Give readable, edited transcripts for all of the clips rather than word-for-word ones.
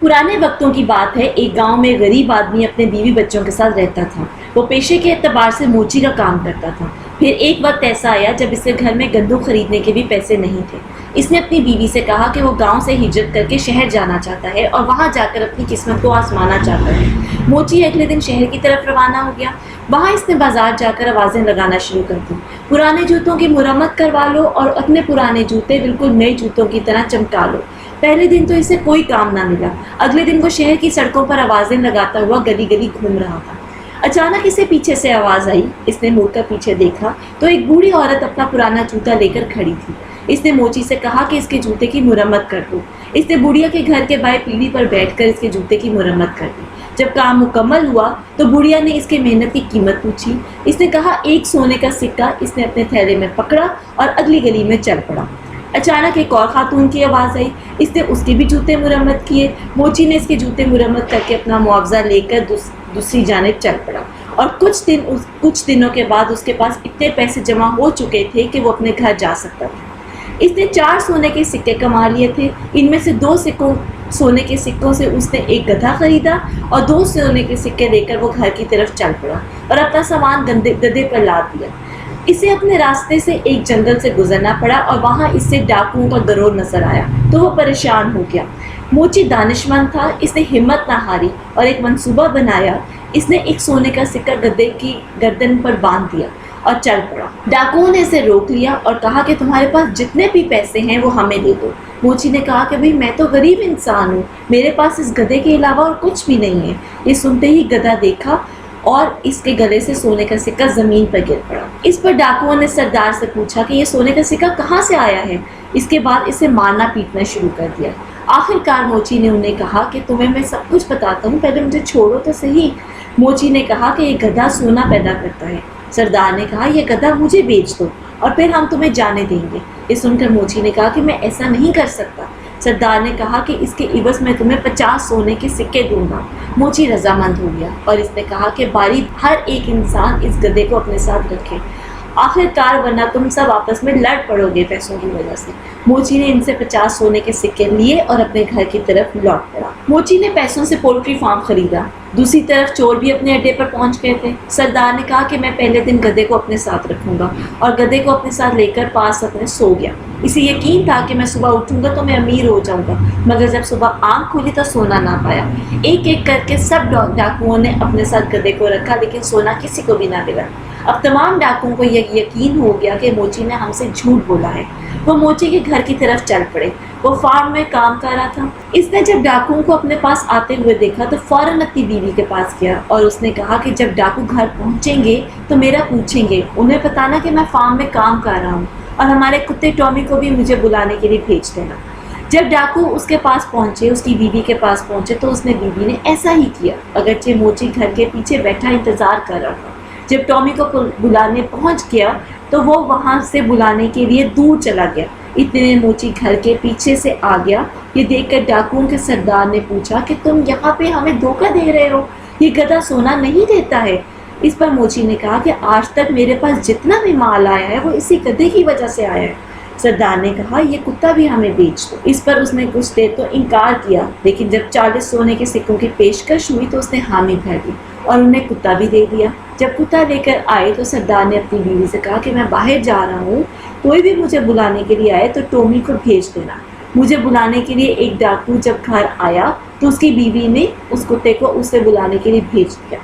पुराने वक्तों की बात है, एक गांव में गरीब आदमी अपने बीवी बच्चों के साथ रहता था। वो पेशे के एतबार से मोची का काम करता था। फिर एक वक्त ऐसा आया जब इसके घर में गंदू खरीदने के भी पैसे नहीं थे। इसने अपनी बीवी से कहा कि वो गांव से हिजरत करके शहर जाना चाहता है और वहां जाकर अपनी किस्मत को आजमाना चाहता है। मोची अगले दिन शहर की तरफ रवाना हो गया। वहां इसने बाजार जाकर आवाजें लगाना शुरू कर दी, पुराने जूतों की मुरम्मत करवा लो और अपने पुराने जूते बिल्कुल नए जूतों की तरह चमका लो। पहले दिन तो इसे कोई काम ना मिला। अगले दिन वो शहर की सड़कों पर आवाजें लगाता हुआ गली गली घूम रहा था। अचानक इसे पीछे से आवाज आई। इसने मुड़कर पीछे देखा तो एक बूढ़ी औरत अपना पुराना जूता लेकर खड़ी थी। इसने मोची से कहा कि इसके जूते की मुरम्मत कर दो। इसने बुढ़िया के घर के बाएं पीढ़ी पर बैठकर इसके जूते की मुरम्मत कर दी। जब काम मुकम्मल हुआ तो बुढ़िया ने इसके मेहनत की कीमत पूछी। इसने कहा 1 सोने का सिक्का। इसने अपने थैले में पकड़ा और अगली गली में चल पड़ा। अचानक एक और खातून की आवाज़ आई। इसने उसके भी जूते मुरम्मत किए। मोची ने इसके जूते मुरम्मत करके अपना मुआवजा लेकर दूसरी जानिब चल पड़ा और कुछ दिनों के बाद उसके पास इतने पैसे जमा हो चुके थे कि वो अपने घर जा सकता था। इसने 4 सोने के सिक्के कमा लिए थे। इनमें से 2 सोने के सिक्कों से उसने एक गधा खरीदा और 2 सोने के सिक्के लेकर वो घर की तरफ चल पड़ा और अपना सामान गधे पर लाद दिया। इसे अपने रास्ते से एक जंगल से गुजरना पड़ा और वहां इससे डाकुओं का गिरोह नजर आया तो वो परेशान हो गया। मोची दानिशमंद था। इसने हिम्मत ना हारी और एक मंसूबा बनाया। इसने एक सोने का सिक्का गधे की गर्दन पर बांध दिया और चल पड़ा। डाकुओं ने इसे रोक लिया और कहा कि तुम्हारे पास जितने भी पैसे हैं वो हमें दे दो। मोची ने कहा कि भाई मैं तो गरीब इंसान हूँ, मेरे पास इस गधे के अलावा और कुछ भी नहीं है। ये सुनते ही गधा देखा और इसके गले से सोने का सिक्का जमीन पर गिर पड़ा। इस पर डाकुओं ने सरदार से पूछा कि ये सोने का सिक्का कहाँ से आया है। इसके बाद इसे मारना पीटना शुरू कर दिया। आखिरकार मोची ने उन्हें कहा कि तुम्हें मैं सब कुछ बताता हूँ, पहले मुझे छोड़ो तो सही। मोची ने कहा कि ये गधा सोना पैदा करता है। सरदार ने कहा ये गधा मुझे बेच दो और फिर हम तुम्हें जाने देंगे। ये सुनकर मोची ने कहा कि मैं ऐसा नहीं कर सकता। सरदार ने कहा कि इसके इवज़ में तुम्हें 50 सोने के सिक्के दूंगा। मोची रजामंद हो गया और इसने कहा कि बारी हर एक इंसान इस गधे को अपने साथ रखे, आखिरकार वरना तुम सब आपस में लड़ पड़ोगे पैसों की वजह से। मोची ने इनसे 50 सोने के सिक्के लिए और अपने घर की तरफ लौट पड़ा। मोची ने पैसों से पोल्ट्री फार्म खरीदा। दूसरी तरफ चोर भी अपने अड्डे पर पहुंच गए थे। सरदार ने कहा कि मैं पहले दिन गधे को अपने साथ रखूंगा और गधे को अपने साथ लेकर पास अपने सो गया। इसे यकीन था कि मैं सुबह उठूंगा तो मैं अमीर हो जाऊंगा, मगर जब सुबह आंख खुली तो सोना ना पाया। एक एक करके सब डाकुओं ने अपने साथ गधे को रखा, लेकिन सोना किसी को भी ना मिला। अब तमाम डाकुओं को यह यकीन हो गया कि मोची ने हमसे झूठ बोला है। वो मोची के घर की तरफ चल पड़े। वो फार्म में काम कर रहा था। इसने जब डाकुओं को अपने पास आते हुए देखा तो फौरन अपनी बीवी के पास गया और उसने कहा कि जब डाकू घर पहुंचेंगे तो मेरा पूछेंगे, उन्हें बताना कि मैं फार्म में काम कर रहा हूँ और हमारे कुत्ते टॉमी को भी मुझे बुलाने के लिए भेज देना। जब डाकू उसके पास पहुंचे, उसकी बीवी के पास पहुंचे तो उसने बीवी ने ऐसा ही किया, अगरचे मोची घर के पीछे बैठा इंतजार कर रहा था। जब टॉमी को बुलाने पहुंच गया तो वो वहां से बुलाने के लिए दूर चला गया। इतने में मोची घर के पीछे से आ गया। ये देखकर डाकुओं के सरदार ने पूछा कि तुम यहाँ पे हमें धोखा दे रहे हो, ये गधा सोना नहीं देता है। इस पर मोची ने कहा कि आज तक मेरे पास जितना भी माल आया है वो इसी गधे की वजह से आया है। सरदार ने कहा ये कुत्ता भी हमें बेच दो। इस पर उसने कुछ देर तो इनकार किया, लेकिन जब 40 सोने के सिक्कों की पेशकश हुई तो उसने हामी भर दी और उन्हें कुत्ता भी दे दिया। जब कुत्ता लेकर आए तो सरदार ने अपनी बीवी से कहा कि मैं बाहर जा रहा हूँ, कोई भी मुझे बुलाने के लिए आए तो टॉमी को भेज देना। मुझे बुलाने के लिए एक डाकू जब घर आया तो उसकी बीवी ने उस कुत्ते को उसे बुलाने के लिए भेज दिया।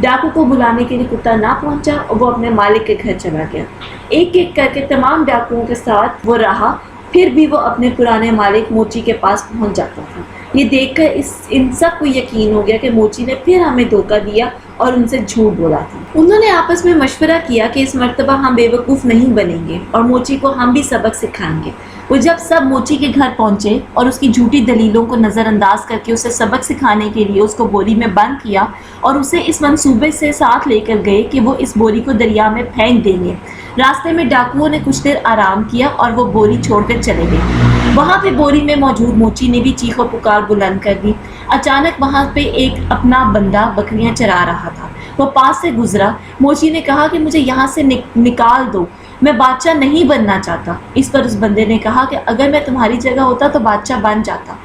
डाकू को बुलाने के लिए कुत्ता ना पहुंचा और वो अपने मालिक के घर चला गया। एक एक करके तमाम डाकुओं के साथ वो रहा, फिर भी वो अपने पुराने मालिक मोची के पास पहुंच जाता था। ये देखकर इन सब को यकीन हो गया कि मोची ने फिर हमें धोखा दिया और उनसे झूठ बोला था। उन्होंने आपस में मशवरा किया कि इस मर्तबा हम बेवकूफ़ नहीं बनेंगे और मोची को हम भी सबक सिखाएंगे। वो जब सब मोची के घर पहुंचे और उसकी झूठी दलीलों को नज़रअंदाज करके उसे सबक सिखाने के लिए उसको बोरी में बंद किया और उसे इस मंसूबे से साथ लेकर गए कि वो इस बोरी को दरिया में फेंक देंगे। रास्ते में डाकुओं ने कुछ देर आराम किया और वो बोरी छोड़कर चले गए। वहाँ पे बोरी में मौजूद मोची ने भी चीखो पुकार बुलंद कर दी। अचानक वहाँ पे एक अपना बंदा बकरियाँ चरा रहा था। वो पास से गुजरा। मोची ने कहा कि मुझे यहाँ से निकाल दो, मैं बादशाह नहीं बनना चाहता। इस पर उस बंदे ने कहा कि अगर मैं तुम्हारी जगह होता तो बादशाह बन जाता।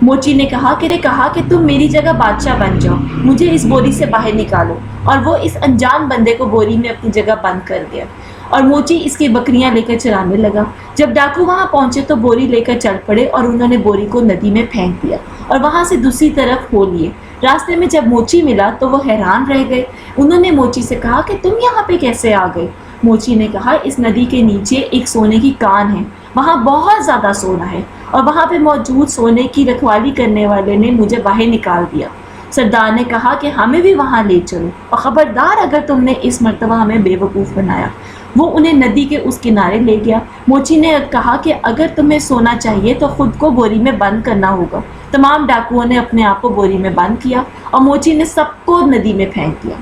موچی نے کہا کہ تم میری جگہ بادشاہ بن جاؤ، مجھے اس بوری سے باہر نکالو، اور وہ اس انجان بندے کو بوری میں اپنی جگہ بند کر دیا اور موچی اس کی بکریاں لے کر چرانے لگا۔ جب ڈاکو وہاں پہنچے تو بوری لے کر چل پڑے اور انہوں نے بوری کو ندی میں پھینک دیا اور وہاں سے دوسری طرف ہو لیے۔ راستے میں جب موچی ملا تو وہ حیران رہ گئے۔ انہوں نے موچی سے کہا کہ تم یہاں پہ کیسے آ گئے؟ موچی نے کہا اس ندی کے نیچے ایک سونے کی کان ہے، وہاں بہت زیادہ سونا ہے اور وہاں پہ موجود سونے کی رکھوالی کرنے والے نے مجھے باہر نکال دیا۔ سردار نے کہا کہ ہمیں بھی وہاں لے چلو اور خبردار اگر تم نے اس مرتبہ ہمیں بے وقوف بنایا۔ وہ انہیں ندی کے اس کنارے لے گیا۔ موچی نے کہا کہ اگر تمہیں سونا چاہیے تو خود کو بوری میں بند کرنا ہوگا۔ تمام ڈاکوؤں نے اپنے آپ کو بوری میں بند کیا اور موچی نے سب کو ندی میں پھینک دیا۔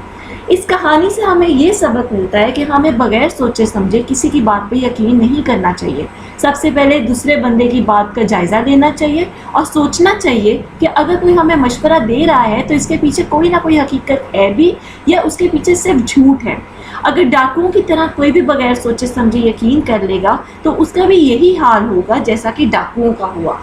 اس کہانی سے ہمیں یہ سبق ملتا ہے کہ ہمیں بغیر سوچے سمجھے کسی کی بات پہ یقین نہیں کرنا چاہیے۔ سب سے پہلے دوسرے بندے کی بات کا جائزہ لینا چاہیے اور سوچنا چاہیے کہ اگر کوئی ہمیں مشورہ دے رہا ہے تو اس کے پیچھے کوئی نہ کوئی حقیقت ہے بھی یا اس کے پیچھے صرف جھوٹ ہے۔ اگر ڈاکوؤں کی طرح کوئی بھی بغیر سوچے سمجھے یقین کر لے گا تو اس کا بھی یہی حال ہوگا جیسا کہ ڈاکوؤں کا ہوا۔